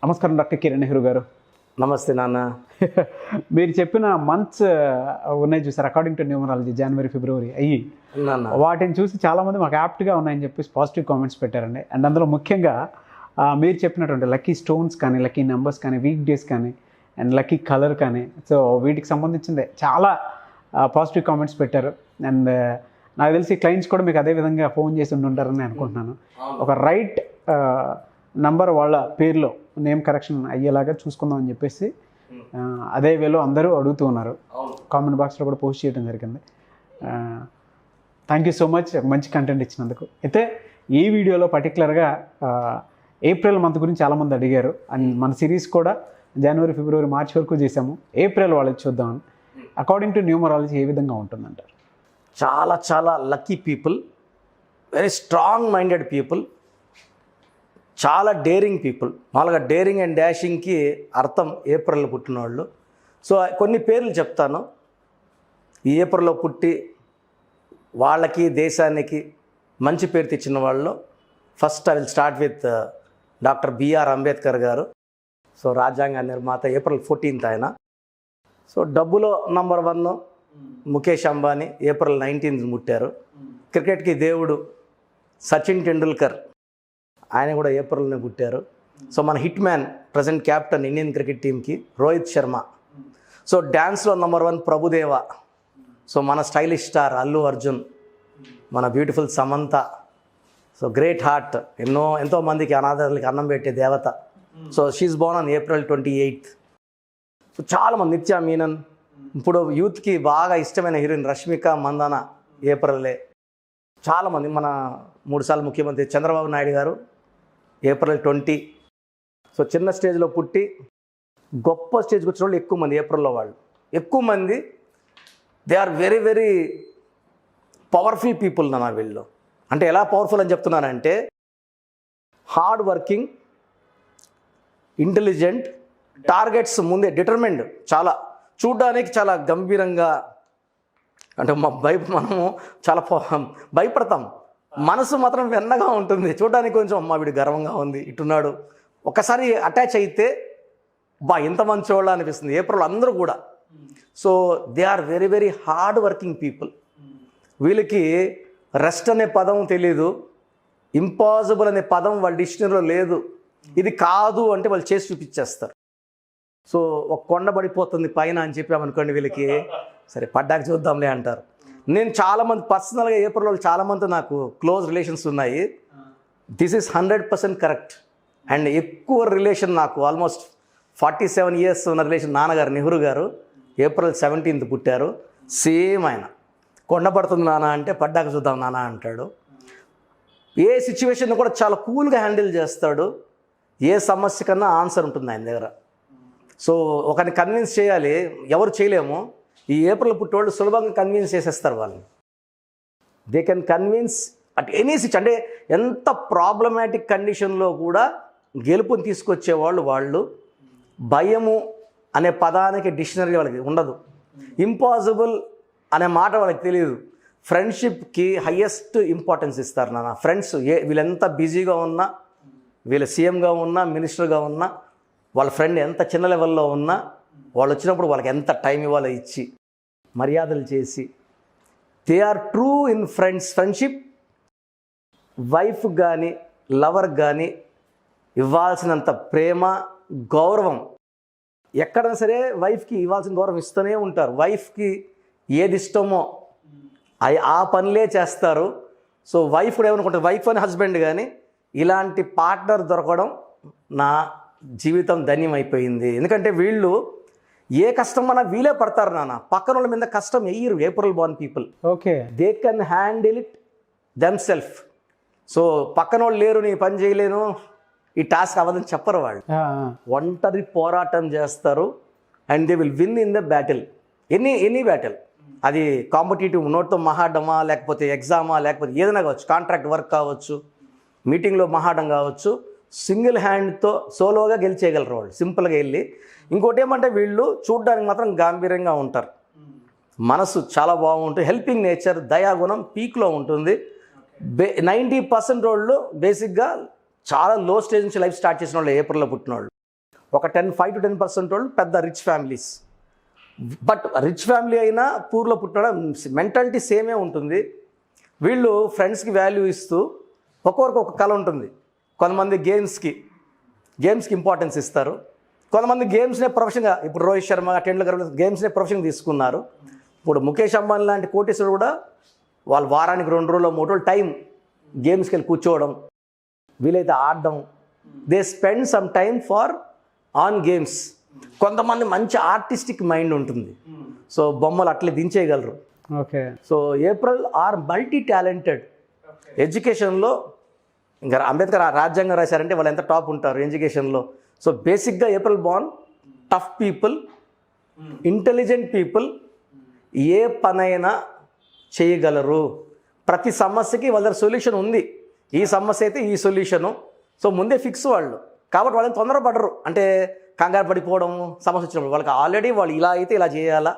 నమస్కారం డాక్టర్ కిరణ్ నెహ్రూ గారు. నమస్తే నాన్న. మీరు చెప్పిన మంత్స్ ఉన్నాయి చూసారు, అకార్డింగ్ టు న్యూమరాలజీ జనవరి ఫిబ్రవరి అయ్యి వాటిని చూసి చాలామంది మాకు యాప్ట్గా ఉన్నాయని చెప్పేసి పాజిటివ్ కామెంట్స్ పెట్టారండి. అండ్ అందులో ముఖ్యంగా మీరు చెప్పినటువంటి లక్కీ స్టోన్స్ కానీ, లక్కీ నెంబర్స్ కానీ, వీక్ డేస్ కానీ, అండ్ లక్కీ కలర్ కానీ, సో వీటికి సంబంధించిందే చాలా పాజిటివ్ కామెంట్స్ పెట్టారు. అండ్ నాకు తెలిసి క్లయింట్స్ కూడా మీకు అదే విధంగా ఫోన్ చేసి ఉంటుంటారని అనుకుంటున్నాను. ఒక రైట్ నంబర్ వాళ్ళ పేరులో నేమ్ కరెక్షన్ అయ్యేలాగా చూసుకుందాం అని చెప్పేసి అదే వేలో అందరూ అడుగుతూ ఉన్నారు. కామెంట్ బాక్స్లో కూడా పోస్ట్ చేయడం జరిగింది. థ్యాంక్ యూ సో మచ్, ఒక మంచి కంటెంట్ ఇచ్చినందుకు. అయితే ఈ వీడియోలో పర్టికులర్గా ఏప్రిల్ మంత్ గురించి చాలామంది అడిగారు. అండ్ మన సిరీస్ కూడా జనవరి ఫిబ్రవరి మార్చి వరకు చేసాము. ఏప్రిల్ వాళ్ళకి చూద్దామని. అకార్డింగ్ టు న్యూమరాలజీ ఏ విధంగా ఉంటుందంటారు? చాలా చాలా lucky people, very strong minded people, చాలా డేరింగ్ పీపుల్. మామూలుగా డేరింగ్ అండ్ డాషింగ్కి అర్థం ఏప్రిల్లో పుట్టిన వాళ్ళు. సో కొన్ని పేర్లు చెప్తాను. ఈ ఏప్రిల్లో పుట్టి వాళ్ళకి దేశానికి మంచి పేరు తెచ్చిన వాళ్ళు first I will start with doctor B R Ambedkar garu. So రాజ్యాంగ నిర్మాత, ఏప్రిల్ 14th ఆయన. సో డబ్బులో number 1 Mukesh Ambani, April 19th పుట్టారు. క్రికెట్కి దేవుడు సచిన్ టెండూల్కర్, ఆయన కూడా ఏప్రిల్నే పుట్టారు. సో మన hit man, present captain Indian cricket టీంకి రోహిత్ శర్మ. సో డ్యాన్స్లో నంబర్ 1 ప్రభుదేవ. సో మన స్టైలిష్ స్టార్ అల్లు అర్జున్, మన beautiful Samantha. So great heart, ఎంతోమందికి అనాథలకి అన్నం పెట్టే దేవత. So she's born on April 28th. So చాలామంది, నిత్యా మీనన్, ఇప్పుడు యూత్కి బాగా ఇష్టమైన హీరోయిన్ రష్మిక మందాన ఏప్రిలే. చాలామంది, మన 3 సార్లు ముఖ్యమంత్రి చంద్రబాబు నాయుడు గారు ఏప్రిల్ 20. సో చిన్న స్టేజ్లో పుట్టి గొప్ప స్టేజ్కి వచ్చిన వాళ్ళు ఎక్కువ మంది ఏప్రిల్లో. వాళ్ళు ఎక్కువ మంది they are very very powerful people నా వీళ్ళు. అంటే ఎలా పవర్ఫుల్ అని చెప్తున్నానంటే, హార్డ్ వర్కింగ్, ఇంటెలిజెంట్, టార్గెట్స్ ముందే డిటర్మిండ్, చాలా చూడ్డానికి చాలా గంభీరంగా, అంటే మనము చాలా భయపడతాం, మనసు మాత్రం వెన్నగా ఉంటుంది. చూడడానికి కొంచెం అమ్మ వీడు గర్వంగా ఉంది, ఇటున్నాడు. ఒకసారి అటాచ్ అయితే ఎంత మంచోళ్ళ అనిపిస్తుంది. ఏప్రిల్ అందరూ కూడా. So they are very very hard working people. వీళ్ళకి రెస్ట్ అనే పదం తెలీదు, ఇంపాసిబుల్ అనే పదం వాళ్ళ డిక్షనరీలో లేదు. ఇది కాదు అంటే వాళ్ళు చేసి చూపించేస్తారు. సో ఒక కొండ పడిపోతుంది పైన అని చెప్పామనుకోండి, వీళ్ళకి సరే పడ్డాక చూద్దాంలే అంటారు. నేను చాలామంది పర్సనల్గా ఏప్రిల్ వాళ్ళు చాలామంది నాకు క్లోజ్ రిలేషన్స్ ఉన్నాయి. This is 100% correct. అండ్ ఎక్కువ రిలేషన్ నాకు ఆల్మోస్ట్ 47 years ఉన్న రిలేషన్ నాన్నగారు నెహ్రూ గారు ఏప్రిల్ 17th పుట్టారు. సేమ్ ఆయన కొండ పడుతుంది నాన్న అంటే పడ్డాక చూద్దాం నాన్న అంటాడు. ఏ సిచ్యువేషన్ కూడా చాలా కూల్గా హ్యాండిల్ చేస్తాడు. ఏ సమస్య కన్నా ఆన్సర్ ఉంటుంది ఆయన దగ్గర. సో ఒకరిని కన్విన్స్ చేయాలి, ఎవరు చేయలేము. ఈ ఏప్రిల్ పుట్టేవాళ్ళు సులభంగా కన్విన్స్ చేసేస్తారు వాళ్ళని. They can convince at any అంటే ఎంత ప్రాబ్లమాటిక్ కండిషన్లో కూడా గెలుపుని తీసుకొచ్చేవాళ్ళు వాళ్ళు. భయము అనే పదానికి డిక్షనరీ వాళ్ళకి ఉండదు. ఇంపాసిబుల్ అనే మాట వాళ్ళకి తెలియదు. ఫ్రెండ్షిప్కి హయ్యెస్ట్ ఇంపార్టెన్స్ ఇస్తారు నాన్న. ఫ్రెండ్స్ వీళ్ళెంత బిజీగా ఉన్నా, వీళ్ళు సీఎంగా ఉన్నా, మినిస్టర్గా ఉన్నా, వాళ్ళ ఫ్రెండ్ ఎంత చిన్న లెవెల్లో ఉన్నా వాళ్ళు వచ్చినప్పుడు వాళ్ళకి ఎంత టైం ఇవ్వాలో ఇచ్చి మర్యాదలు చేసి, they are true in friendship. Wife కానీ లవర్ కానీ ఇవ్వాల్సినంత ప్రేమ, గౌరవం ఎక్కడైనా సరే వైఫ్కి ఇవ్వాల్సిన గౌరవం ఇస్తూనే ఉంటారు. వైఫ్కి ఏది ఇష్టమో ఆ పనులే చేస్తారు. సో వైఫ్ కూడా ఏమనుకుంటారు, వైఫ్ అని హస్బెండ్ కానీ ఇలాంటి పార్ట్నర్ దొరకడం నా జీవితం ధన్యమైపోయింది. ఎందుకంటే వీళ్ళు ఏ కష్టం అన్నా వీలే పడతారు నాన్న. పక్కన వాళ్ళ మీద కష్టం వెయ్యరు. April born people. Okay, they can handle it them self. So పక్కన వాళ్ళు లేరు, నీ పని చేయలేను, ఈ టాస్క్ అవ్వదని చెప్పరు వాళ్ళు. ఒంటరి పోరాటం చేస్తారు. And they will win in the battle. Any battle. అది కాంపిటేటివ్ నోట్తో మహాడమా, లేకపోతే ఎగ్జామా, లేకపోతే ఏదైనా కావచ్చు, కాంట్రాక్ట్ వర్క్ కావచ్చు, మీటింగ్లో మహాడం కావచ్చు, సింగిల్ హ్యాండ్తో సోలోగా గెలిచేయగలరు వాళ్ళు సింపుల్గా వెళ్ళి. ఇంకోటి ఏమంటే వీళ్ళు చూడ్డానికి మాత్రం గాంభీర్యంగా ఉంటారు. మనసు చాలా బాగుంటుంది. హెల్పింగ్ నేచర్, దయాగుణం పీక్లో ఉంటుంది. 90% వాళ్ళు బేసిక్గా చాలా లో స్టేజ్ నుంచి లైఫ్ స్టార్ట్ చేసిన వాళ్ళు ఏప్రిల్లో పుట్టిన వాళ్ళు. ఒక 5 to 10% వాళ్ళు పెద్ద rich families. But rich family అయినా పూర్లో పుట్టిన మెంటాలిటీ సేమే ఉంటుంది. వీళ్ళు ఫ్రెండ్స్కి వాల్యూ ఇస్తూ ఒక్కొక్కరికి ఒక కళ ఉంటుంది. కొంతమంది గేమ్స్కి ఇంపార్టెన్స్ ఇస్తారు. కొంతమంది గేమ్స్నే ప్రొఫెషన్గా, ఇప్పుడు రోహిత్ శర్మ, టెండూల్కర్ గేమ్స్నే ప్రొఫెషన్ తీసుకున్నారు. ఇప్పుడు ముఖేష్ అంబానీ లాంటి కోటీశ్వరుడు కూడా వాళ్ళు వారానికి 2 రోజులు 3 రోజులు టైం గేమ్స్కి వెళ్ళి కూర్చోవడం, వీలైతే ఆడడం. They spend some time for on games. కొంతమంది మంచి ఆర్టిస్టిక్ మైండ్ ఉంటుంది, సో బొమ్మలు అట్లే దించేయగలరు. Okay. So April are multi talented. ఎడ్యుకేషన్లో ఇంకా అంబేద్కర్ రాజ్యాంగం రాశారంటే వాళ్ళు ఎంత టాప్ ఉంటారు ఎడ్యుకేషన్లో. సో బేసిక్గా April born tough people, intelligent people, ఏ పనైనా చేయగలరు. ప్రతి సమస్యకి వాళ్ళ సొల్యూషన్ ఉంది. ఈ సమస్య అయితే ఈ సొల్యూషను, సో ముందే ఫిక్స్ వాళ్ళు. కాబట్టి వాళ్ళని తొందరపడరు, అంటే కంగారు పడిపోవడం సమస్య వచ్చినప్పుడు. వాళ్ళకి ఆల్రెడీ వాళ్ళు ఇలా అయితే ఇలా చేయాలా,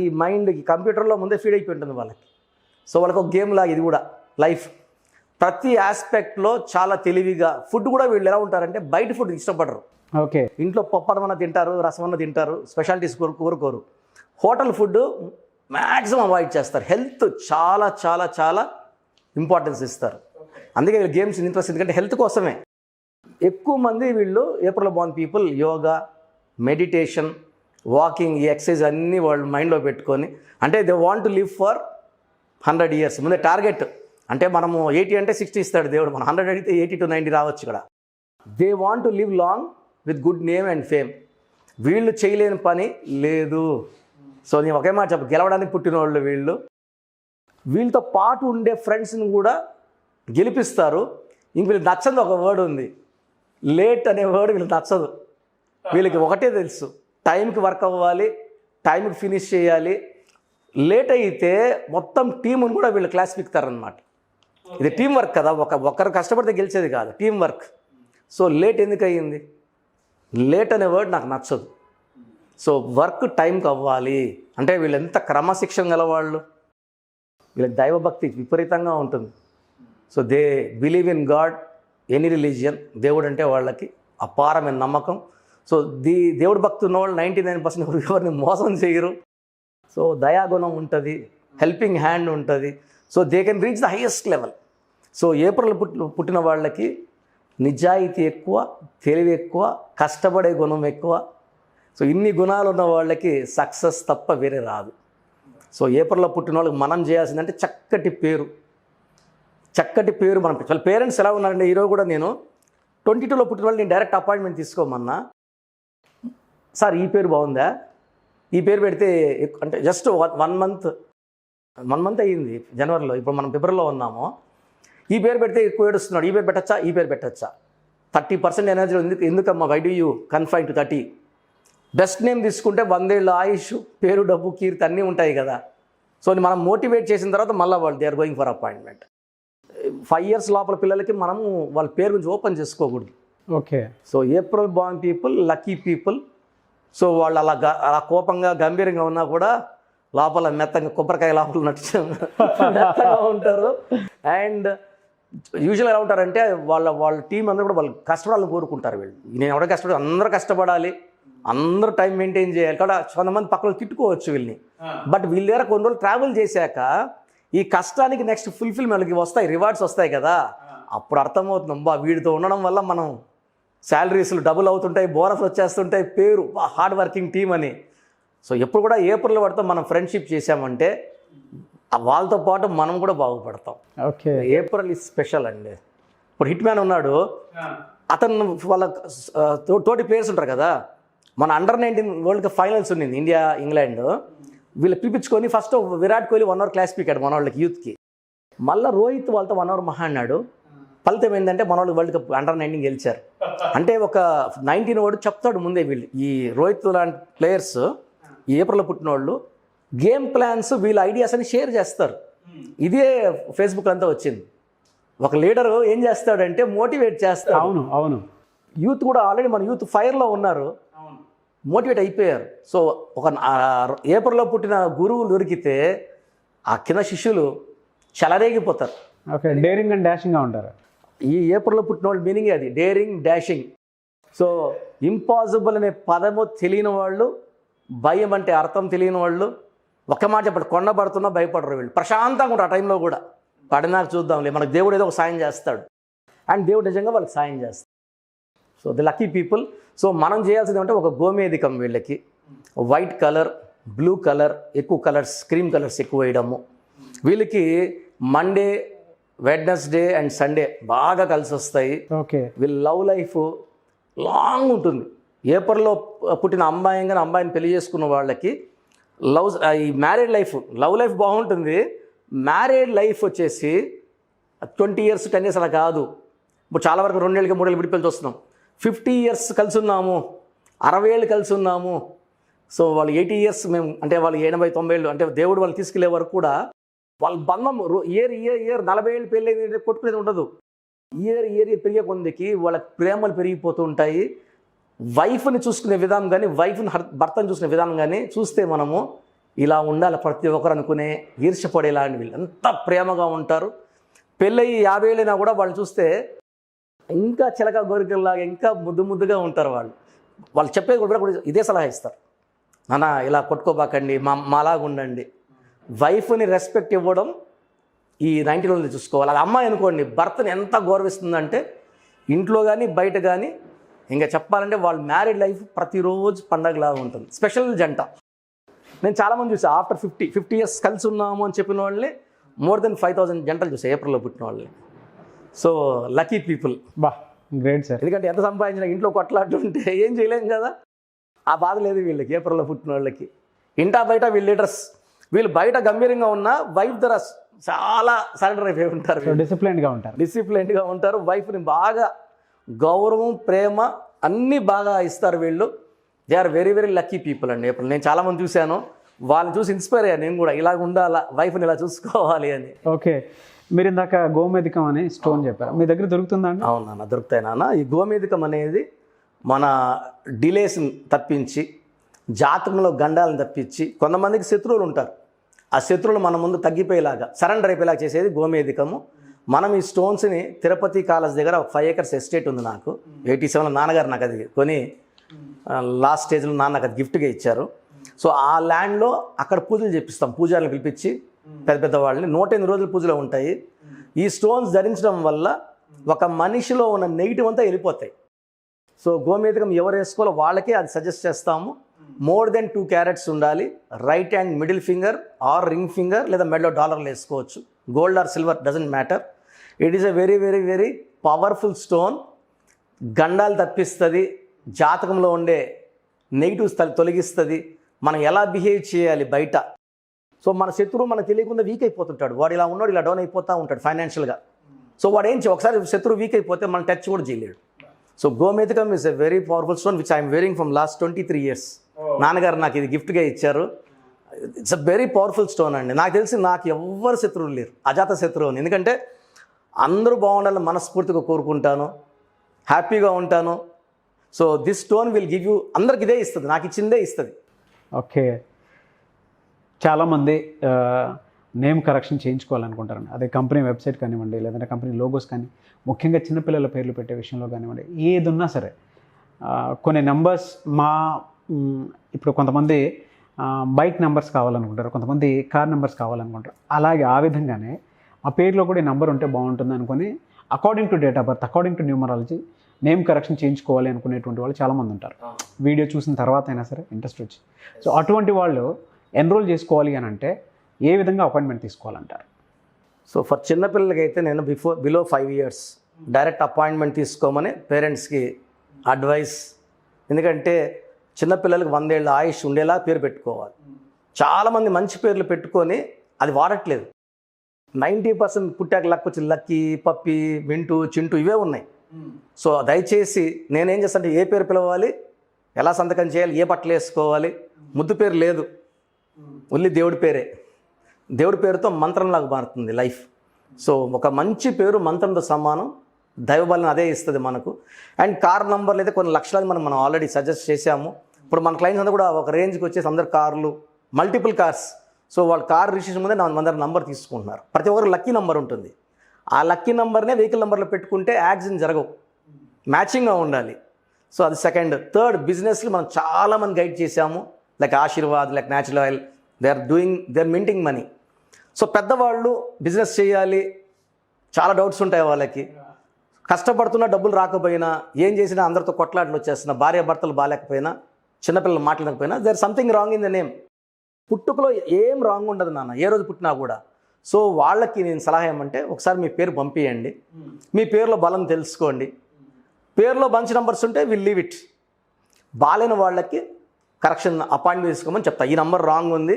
ఈ మైండ్ ఈ కంప్యూటర్లో ముందే ఫీడ్ అయిపోయి ఉంటుంది వాళ్ళకి. సో వాళ్ళకి ఒక గేమ్ లాగా ఇది కూడా లైఫ్. ప్రతి ఆస్పెక్ట్లో చాలా తెలివిగా. ఫుడ్ కూడా వీళ్ళు ఎలా ఉంటారంటే బయట ఫుడ్ ఇష్టపడరు. ఓకే. ఇంట్లో పప్పడమన్న తింటారు, రసమన్న తింటారు, స్పెషాలిటీస్ కోరుకోరు. హోటల్ ఫుడ్ మ్యాక్సిమం అవాయిడ్ చేస్తారు. హెల్త్ చాలా చాలా చాలా ఇంపార్టెన్స్ ఇస్తారు. అందుకే వీళ్ళు గేమ్స్ ఇంట్రెస్ట్, ఎందుకంటే హెల్త్ కోసమే. ఎక్కువ మంది వీళ్ళు April born people yoga, meditation, walking, ఈ ఎక్సర్సైజ్ అన్నీ వాళ్ళు మైండ్లో పెట్టుకొని, అంటే they want to live for 100 years. ముందే టార్గెట్. అంటే మనము 80 అంటే 60 ఇస్తాడు దేవుడు, మనం 100 అడిగితే 80 to 90 రావచ్చు ఇక్కడ. They want to live long with good name and fame. వీళ్ళు చేయలేని పని లేదు. సో నేను ఒకే మాట చెప్పు, గెలవడానికి పుట్టిన వాళ్ళు వీళ్ళు. వీళ్ళతో పాటు ఉండే ఫ్రెండ్స్ని కూడా గెలిపిస్తారు. ఇంక వీళ్ళకి నచ్చదు ఒక వర్డ్ ఉంది, లేట్ అనే వర్డ్ వీళ్ళకి నచ్చదు. వీళ్ళకి ఒకటే తెలుసు, టైంకి వర్క్ అవ్వాలి, టైంకి ఫినిష్ చేయాలి. లేట్ అయితే మొత్తం టీముని కూడా వీళ్ళు క్లాస్ పిక్తారనమాట. ఇది టీం వర్క్ కదా, ఒకరు కష్టపడితే గెలిచేది కాదు, టీం వర్క్. సో లేట్ ఎందుకు అయ్యింది? లేట్ అనే వర్డ్ నాకు నచ్చదు. సో వర్క్ టైంకి అవ్వాలి. అంటే వీళ్ళు ఎంత క్రమశిక్షణ గలవాళ్ళు, వీళ్ళకి దైవభక్తి విపరీతంగా ఉంటుంది. So they believe in God, any religion. దేవుడు అంటే వాళ్ళకి అపారమైన నమ్మకం. సో దేవుడు భక్తి ఉన్న వాళ్ళు 99% ఎవరిని మోసం చేయరు. సో దయాగుణం ఉంటుంది, హెల్పింగ్ హ్యాండ్ ఉంటుంది. So they can reach the highest level. So April పుట్టిన వాళ్ళకి నిజాయితీ ఎక్కువ, తెలివి ఎక్కువ, కష్టపడే గుణం ఎక్కువ. సో ఇన్ని గుణాలు ఉన్న వాళ్ళకి సక్సెస్ తప్ప వేరే రాదు. సో ఏప్రిల్లో పుట్టిన వాళ్ళకి మనం చేయాల్సిందంటే చక్కటి పేరు మనం. వాళ్ళ పేరెంట్స్ ఎలా ఉన్నారంటే, ఈరోజు కూడా నేను 22లో పుట్టిన వాళ్ళు నేను డైరెక్ట్ అపాయింట్మెంట్ తీసుకోమన్నా. సార్ ఈ పేరు బాగుందా, ఈ పేరు పెడితే అంటే జస్ట్ 1 month అయ్యింది జనవరిలో, ఇప్పుడు మనం ఫిబ్రవరిలో ఉన్నాము. ఈ పేరు పెడితే ఎక్కువ ఏడుస్తున్నాడు, ఈ పేరు పెట్టచ్చా, ఈ పేరు పెట్టచ్చా. 30% ఎనర్జీ ఎందుకమ్మా, why do you confine to 30? Best name తీసుకుంటే 100 ఏళ్ళ ఆయుష్, పేరు, డబ్బు, కీర్తి అన్నీ ఉంటాయి కదా. సో మనం మోటివేట్ చేసిన తర్వాత మళ్ళీ వాళ్ళు they are going for appointment. 5 years లోపల పిల్లలకి మనము వాళ్ళ పేరు గురించి ఓపెన్ చేసుకోకూడదు. Okay. So April born people lucky people. So వాళ్ళు అలా కోపంగా గంభీరంగా ఉన్నా కూడా లోపల మెత్తగా కొబ్బరికాయ లోపల మెత్తగా ఉంటారు. అండ్ యూజువల్గా ఎలా ఉంటారంటే వాళ్ళ టీం అందరూ కూడా వాళ్ళు కష్టపడాలని కోరుకుంటారు. వీళ్ళు నేను ఎవడో కష్టపడి అందరూ కష్టపడాలి, అందరూ టైం మెయింటైన్ చేయాలి. కూడా కొంతమంది పక్కన తిట్టుకోవచ్చు వీళ్ళని. బట్ వీళ్ళ దగ్గర కొన్ని రోజులు ట్రావెల్ చేశాక ఈ కష్టానికి నెక్స్ట్ ఫుల్ఫిల్మెంట్కి వస్తాయి, రివార్డ్స్ వస్తాయి కదా. అప్పుడు అర్థమవుతుంది, అబ్బా వీడితో ఉండడం వల్ల మనం శాలరీస్లు డబుల్ అవుతుంటాయి, బోనస్ వచ్చేస్తుంటాయి, పేరు హార్డ్ వర్కింగ్ టీం అని. సో ఎప్పుడు కూడా ఏప్రిల్ వాడితో మనం ఫ్రెండ్షిప్ చేసామంటే వాళ్ళతో పాటు మనం కూడా బాగుపడతాం. ఓకే. ఏప్రిల్ ఈజ్ స్పెషల్ అండి. ఇప్పుడు హిట్ మ్యాన్ ఉన్నాడు, అతను వాళ్ళ తోటి ప్లేయర్స్ ఉంటారు కదా. మన అండర్-19 వరల్డ్ కప్ ఫైనల్స్ ఉన్నింది, ఇండియా ఇంగ్లాండ్. వీళ్ళు పిలిపించుకొని first Virat Kohli 1 hour class పీకాడు మన వాళ్ళకి, యూత్కి. మళ్ళీ రోహిత్ వాళ్ళతో 1 hour మహా అన్నాడు. ఫలితం ఏంటంటే మన వాళ్ళు వరల్డ్ కప్ అండర్-19 గెలిచారు. అంటే ఒక 19 వాడు చెప్తాడు ముందే. వీళ్ళు ఈ రోహిత్ లాంటి ప్లేయర్స్, ఈ ఏప్రిల్లో పుట్టిన వాళ్ళు గేమ్ ప్లాన్స్, వీళ్ళ ఐడియాస్ అని షేర్ చేస్తారు. ఇదే ఫేస్బుక్ అంతా వచ్చింది. ఒక లీడరు ఏం చేస్తాడంటే మోటివేట్ చేస్తాడు. అవును. యూత్ కూడా ఆల్రెడీ మన యూత్ ఫైర్లో ఉన్నారు, మోటివేట్ అయిపోయారు. సో ఒక ఏప్రిల్లో పుట్టిన గురువు దొరికితే ఆ కింద శిష్యులు చెలరేగిపోతారు. ఓకే. డేరింగ్ అండ్ డాషింగ్గా ఉంటారు. ఈ ఏప్రిల్లో పుట్టిన వాళ్ళు మీనింగ్ అది, డేరింగ్, డాషింగ్. సో ఇంపాసిబుల్ అనే పదము తెలియని వాళ్ళు, భయం అంటే అర్థం తెలియని వాళ్ళు, ఒక్క మాట చెప్పండి, కొండ పడుతున్నా భయపడరు వీళ్ళు, ప్రశాంతంగా ఉంటారు ఆ టైంలో కూడా. పడినాక చూద్దాంలే, మనకు దేవుడు ఏదో ఒక సాయం చేస్తాడు, అండ్ దేవుడు నిజంగా వాళ్ళకి సాయం చేస్తాడు. So the lucky people. So మనం చేయాల్సింది అంటే ఒక గోమేధికం వీళ్ళకి, వైట్ కలర్, బ్లూ కలర్, ఎక్కువ కలర్స్, క్రీమ్ కలర్స్ ఎక్కువ వేయడము. వీళ్ళకి మండే, వెడ్నెస్డే అండ్ సండే బాగా కలిసి వస్తాయి. ఓకే. వీళ్ళ లవ్ లైఫ్ లాంగ్ ఉంటుంది. ఏప్రిల్లో పుట్టిన అమ్మాయిని పెళ్లి చేసుకున్న వాళ్ళకి ఈ మ్యారేడ్ లైఫ్, లవ్ లైఫ్ బాగుంటుంది. మ్యారేడ్ లైఫ్ వచ్చేసి 20 years 10 years అలా కాదు. ఇప్పుడు చాలా వరకు 2 ఏళ్ళకి 3 ఏళ్ళు విడిపోయి వస్తున్నాం. 50 years కలిసి ఉన్నాము, 60 ఏళ్ళు కలిసి ఉన్నాము. సో వాళ్ళు 80 years మేము, అంటే వాళ్ళు 80, 90 ఏళ్ళు, అంటే దేవుడు వాళ్ళు తీసుకెళ్లే వరకు కూడా వాళ్ళ బంధం ఇయర్ 40 ఏళ్ళు పెళ్ళి కొట్టుకునేది ఉండదు. ఇయర్ పెరిగే కొందికి వాళ్ళ ప్రేమలు పెరిగిపోతూ ఉంటాయి. వైఫ్ని చూసుకునే విధానం కానీ, వైఫ్ని భర్తను చూసుకునే విధానం కానీ చూస్తే మనము ఇలా ఉండాలి ప్రతి ఒక్కరు అనుకునే ఈర్ష్యపడేలాంటి వీళ్ళు ఎంత ప్రేమగా ఉంటారు. పెళ్ళయి 50 ఏళ్ళైనా కూడా వాళ్ళని చూస్తే ఇంకా చిలక గోరికల్లాగా ఇంకా ముద్దుగా ఉంటారు. వాళ్ళు చెప్పేది కూడా ఇదే సలహా ఇస్తారు, నాన్న ఇలా కొట్టుకోబాకండి, మాలాగా ఉండండి. వైఫ్ని రెస్పెక్ట్ ఇవ్వడం ఈ 90 రోజులు చూసుకోవాలి. అది అమ్మాయి అనుకోండి, భర్తని ఎంత గౌరవిస్తుందంటే ఇంట్లో కానీ బయట కానీ, ఇంకా చెప్పాలంటే వాళ్ళ మ్యారీడ్ లైఫ్ ప్రతిరోజు పండగలాగా ఉంటుంది. స్పెషల్ జంట. నేను చాలామంది చూసాను, ఆఫ్టర్ 50 years కలిసి ఉన్నాము అని చెప్పిన వాళ్ళని more than 5,000 జంటలు చూసాను ఏప్రిల్లో పుట్టిన వాళ్ళని. So lucky people. బా, గ్రేట్ సార్. ఎందుకంటే ఎంత సంపాదించినా ఇంట్లో కొట్లాడుతుంటే ఏం చేయలేం కదా, ఆ బాధ లేదు వీళ్ళకి. ఏప్రిల్లో పుట్టిన వాళ్ళకి ఇంటా బయట వీళ్ళు లీడర్స్. వీళ్ళు బయట గంభీరంగా ఉన్న వైఫ్ ధర చాలా సరెండర్ అయిపోయి ఉంటారు, డిసిప్లైన్డ్గా ఉంటారు. వైఫ్ని బాగా గౌరవం, ప్రేమ అన్నీ బాగా ఇస్తారు వీళ్ళు. They are very very lucky people అండి. ఇప్పుడు నేను చాలామంది చూశాను, వాళ్ళని చూసి ఇన్స్పైర్ అయ్యాను నేను కూడా, ఇలాగ ఉండాలా, వైఫ్ని ఇలా చూసుకోవాలి అని. ఓకే. మీరు ఇందాక గోమేధికం అని స్టోన్ చెప్పారు, మీ దగ్గర దొరుకుతుందా అండి? అవును నాన్న, దొరుకుతాయి నాన్న. ఈ గోమేధికం అనేది మన డిలేస్ని తప్పించి, జాతకంలో గండాలను తప్పించి, కొంతమందికి శత్రువులు ఉంటారు, ఆ శత్రువులు మన ముందు తగ్గిపోయేలాగా, సరెండర్ అయిపోయేలాగా చేసేది గోమేధికము. మనం ఈ స్టోన్స్ని తిరుపతి కాలేజ్ దగ్గర ఒక 5 acres ఎస్టేట్ ఉంది నాకు. 87లో నాన్నగారు నాకు అది కొని లాస్ట్ స్టేజ్లో నాన్న నాకు అది గిఫ్ట్గా ఇచ్చారు. సో ఆ ల్యాండ్లో అక్కడ పూజలు చేపిస్తాం, పూజారులను పిలిపించి పెద్ద వాళ్ళని. 108 రోజులు పూజలు ఉంటాయి. ఈ స్టోన్స్ ధరించడం వల్ల ఒక మనిషిలో ఉన్న నెగిటివ్ అంతా వెళ్ళిపోతాయి. సో గోమేధికం ఎవరు వేసుకోవాలో వాళ్ళకే అది సజెస్ట్ చేస్తాము. more than 2 carats ఉండాలి. Right hand middle finger are ring finger, లేదా మెడలో డాలర్లు వేసుకోవచ్చు. Gold or silver doesn't matter. It is a very very very powerful stone. గండాలు తప్పిస్తుంది, జాతకంలో ఉండే నెగిటివ్స్ తొలగిస్తుంది, మనం ఎలా బిహేవ్ చేయాలి బయట. సో మన శత్రువు మనకు తెలియకుండా వీక్ అయిపోతుంటాడు, వాడు ఇలా ఉన్నాడు, ఇలా డౌన్ అయిపోతూ ఉంటాడు ఫైనాన్షియల్గా. సో వాడు ఒకసారి శత్రువు వీక్ అయిపోతే మనం టచ్ కూడా చేయలేడు. సో గోమేధికం is a very powerful stone which I'm wearing from last 23 years. నాన్నగారు నాకు ఇది గిఫ్ట్గా ఇచ్చారు. It's a very powerful stone అండి. నాకు తెలిసి నాకు ఎవ్వరు శత్రువులు లేరు, అజాత శత్రువుని. ఎందుకంటే అందరూ బాగుండాలని మనస్ఫూర్తిగా కోరుకుంటాను, హ్యాపీగా ఉంటాను. So this stone will give you, అందరికి ఇదే ఇస్తుంది, నాకు ఇచ్చిందే ఇస్తుంది. ఓకే. చాలామంది నేమ్ కరెక్షన్ చేయించుకోవాలనుకుంటారండి. అదే కంపెనీ వెబ్సైట్ కానివ్వండి, లేదంటే కంపెనీ లోగోస్ కానీ, ముఖ్యంగా చిన్నపిల్లల పేర్లు పెట్టే విషయంలో కానివ్వండి, ఏది ఉన్నా సరే కొన్ని నెంబర్స్ ఇప్పుడు కొంతమంది బైక్ నెంబర్స్ కావాలనుకుంటారు, కొంతమంది కార్ నెంబర్స్ కావాలనుకుంటారు. అలాగే ఆ విధంగానే ఆ పేరులో కూడా ఈ నెంబర్ ఉంటే బాగుంటుంది అనుకుని according to date of birth, according to numerology name correction చేయించుకోవాలి అనుకునేటువంటి వాళ్ళు చాలామంది ఉంటారు. వీడియో చూసిన తర్వాత అయినా సరే ఇంట్రెస్ట్ వచ్చి. సో అటువంటి వాళ్ళు ఎన్రోల్ చేసుకోవాలి అని అంటే ఏ విధంగా అపాయింట్మెంట్ తీసుకోవాలంటారు? సో ఫర్ చిన్నపిల్లలకి అయితే నేను బిలో 5 years డైరెక్ట్ అపాయింట్మెంట్ తీసుకోమని పేరెంట్స్కి అడ్వైస్. ఎందుకంటే చిన్నపిల్లలకి 100 ఏళ్ళ ఆయుష్ ఉండేలా పేరు పెట్టుకోవాలి. చాలామంది మంచి పేర్లు పెట్టుకొని అది వాడట్లేదు. 90% పుట్టాక లక్ వచ్చి లక్కీ, పప్పి, మింటూ, చింటూ ఇవే ఉన్నాయి. సో దయచేసి నేనేం చేస్తానంటే ఏ పేరు పిలవాలి, ఎలా సంతకం చేయాలి, ఏ బట్టలు వేసుకోవాలి, ముద్దు పేరు లేదు, ఓన్లీ దేవుడి పేరే. దేవుడి పేరుతో మంత్రంలాగా మారుతుంది లైఫ్. సో ఒక మంచి పేరు మంత్రంతో సమానం, దైవబలం అదే ఇస్తుంది మనకు. అండ్ కార్ నంబర్లు అయితే కొన్ని లక్షలాది మనం ఆల్రెడీ సజెస్ట్ చేశాము. ఇప్పుడు మన క్లయింట్స్ అంతా కూడా ఒక రేంజ్కి వచ్చేసి అందరు కార్లు, మల్టిపుల్ కార్స్. సో వాళ్ళు కార్ రిజిస్ట్రేషన్ ముందే అందరు నంబర్ తీసుకుంటున్నారు. ప్రతి ఒక్కరు లక్కీ నెంబర్ ఉంటుంది. ఆ లక్కీ నెంబర్నే వెహికల్ నెంబర్లో పెట్టుకుంటే యాక్సిడెంట్ జరగవు, మ్యాచింగ్గా ఉండాలి. సో అది సెకండ్. థర్డ్, బిజినెస్కి మనం చాలామంది గైడ్ చేశాము, like Aashirvad, like natural oil, they are minting money. So పెద్దవాళ్ళు బిజినెస్ చేయాలి, చాలా డౌట్స్ ఉంటాయి వాళ్ళకి. కష్టపడుతున్నా డబ్బులు రాకపోయినా, ఏం చేసినా అందరితో కొట్లాటలు వచ్చేస్తున్నా, భార్య భర్తలు బాగాలేకపోయినా, చిన్నపిల్లలు మాట్లాడకపోయినా, there something wrong in the name. పుట్టుకలో ఏం రాంగ్ ఉండదు నాన్న, ఏ రోజు పుట్టినా కూడా. సో వాళ్ళకి నేను సలహా ఏమంటే, ఒకసారి మీ పేరు పంపించండి, మీ పేరులో బలం తెలుసుకోండి. పేరులో మంచి నెంబర్స్ ఉంటే విల్ లీవ్ ఇట్. బాలేని వాళ్ళకి కరెక్షన్ అపాయింట్మెంట్ తీసుకోమని చెప్తా. ఈ నెంబర్ రాంగ్ ఉంది.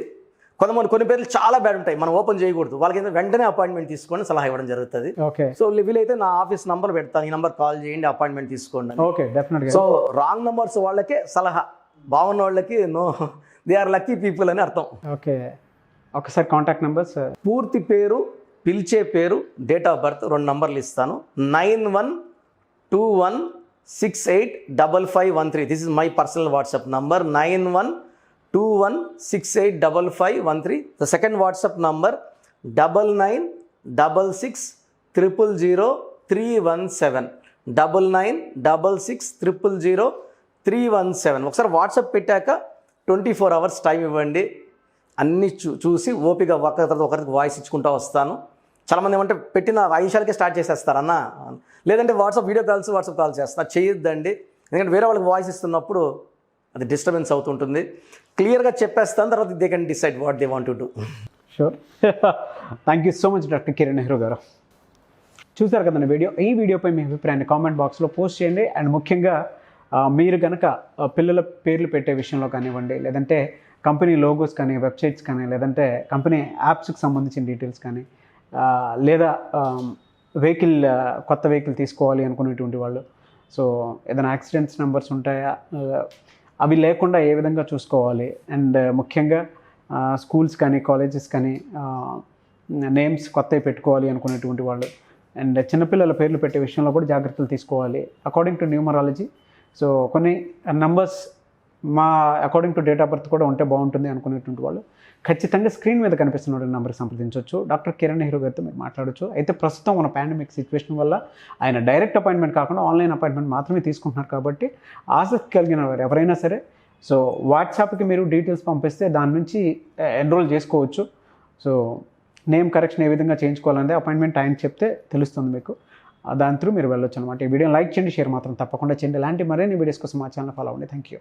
కొన్ని పేర్లు చాలా బ్యాడ్ ఉంటాయి, మనం ఓపెన్ చేయకూడదు. వాళ్ళకి వెంటనే అపాయింట్మెంట్ తీసుకొని సలహా ఇవ్వడం జరుగుతుంది. ఓకే. సో వీలైతే నా ఆఫీస్ నంబర్ పెడతాను, ఈ నెంబర్ కాల్ చేయండి, అపాయింట్మెంట్ తీసుకోండి. ఓకే, డెఫినెట్గా. సో రాంగ్ నెంబర్స్ వాళ్ళకే సలహా, బాగున్న వాళ్ళకి no, they are lucky people అని అర్థం. ఓకే, ఒకసారి కాంటాక్ట్ నెంబర్స్. పూర్తి పేరు, పిలిచే పేరు, డేట్ ఆఫ్ బర్త్, 2 నంబర్లు ఇస్తాను. 9121685513. This is my personal WhatsApp number, 9121685513. The second WhatsApp number 9966000317, 9966000317. ఒకసారి వాట్సాప్ పెట్టాక 24 hours టైం ఇవ్వండి. అన్నీ చూసి ఓపిక ఒకరికి వాయిస్ ఇచ్చుకుంటూ వస్తాను. చాలామంది ఏమంటే పెట్టిన 5 నిమిషాలకే స్టార్ట్ చేసేస్తారన్నా, లేదంటే వాట్సాప్ కాల్ చేస్తా. చేయొద్దండి, ఎందుకంటే వేరే వాళ్ళకి వాయిస్ ఇస్తున్నప్పుడు అది డిస్టర్బెన్స్ అవుతుంటుంది. క్లియర్గా చెప్పేస్తాను, తర్వాత they can decide what they want to do. Sure. Thank you so much doctor Kiran Nehru గారు. చూసారు కదండి వీడియో. ఈ వీడియోపై మీ అభిప్రాయాన్ని కామెంట్ బాక్స్లో పోస్ట్ చేయండి. అండ్ ముఖ్యంగా మీరు కనుక పిల్లల పేర్లు పెట్టే విషయంలో కానివ్వండి, లేదంటే కంపెనీ లోగోస్ కానీ, వెబ్సైట్స్ కానీ, లేదంటే కంపెనీ యాప్స్కి సంబంధించిన డీటెయిల్స్ కానీ, లేదా కొత్త వెహికల్ తీసుకోవాలి అనుకునేటువంటి వాళ్ళు, సో ఏదైనా యాక్సిడెంట్స్ నెంబర్స్ ఉంటాయా, అవి లేకుండా ఏ విధంగా చూసుకోవాలి, అండ్ ముఖ్యంగా స్కూల్స్ కానీ, కాలేజెస్ కానీ నేమ్స్ కొత్తవి పెట్టుకోవాలి అనుకునేటువంటి వాళ్ళు, అండ్ చిన్నపిల్లల పేర్లు పెట్టే విషయంలో కూడా జాగ్రత్తలు తీసుకోవాలి అకార్డింగ్ టు న్యూమరాలజీ. సో కొన్ని numbers according to date of birth కూడా ఉంటే బాగుంటుంది అనుకునేటువంటి వాళ్ళు ఖచ్చితంగా స్క్రీన్ మీద కనిపిస్తున్న నెంబర్కి సంప్రదించవచ్చు. డాక్టర్ కిరణ్ నెహ్రూ గారితో మీరు మాట్లాడవచ్చు. అయితే ప్రస్తుతం మన పాండమిక్ సిచ్యువేషన్ వల్ల ఆయన డైరెక్ట్ అపాయింట్మెంట్ కాకుండా ఆన్లైన్ అపాయింట్మెంట్ మాత్రమే తీసుకుంటున్నారు. కాబట్టి ఆసక్తి కలిగిన వారు ఎవరైనా సరే, సో వాట్సాప్కి మీరు డీటెయిల్స్ పంపిస్తే దాని నుంచి ఎన్రోల్ చేసుకోవచ్చు. సో నేమ్ కరెక్షన్ ఏ విధంగా చేయించుకోవాలంటే అపాయింట్మెంట్ టైం చెప్తే తెలుస్తుంది మీకు, దాని త్రూ మీరు వెళ్ళొచ్చు అనమాట. ఈ వీడియో లైక్ చేయండి, షేర్ మాత్రం తప్పకుండా చేయండి. ఇలాంటి మరిన్ని వీడియోస్ కోసం మా ఛానల్ ఫాలో అవ్వండి. Thank you.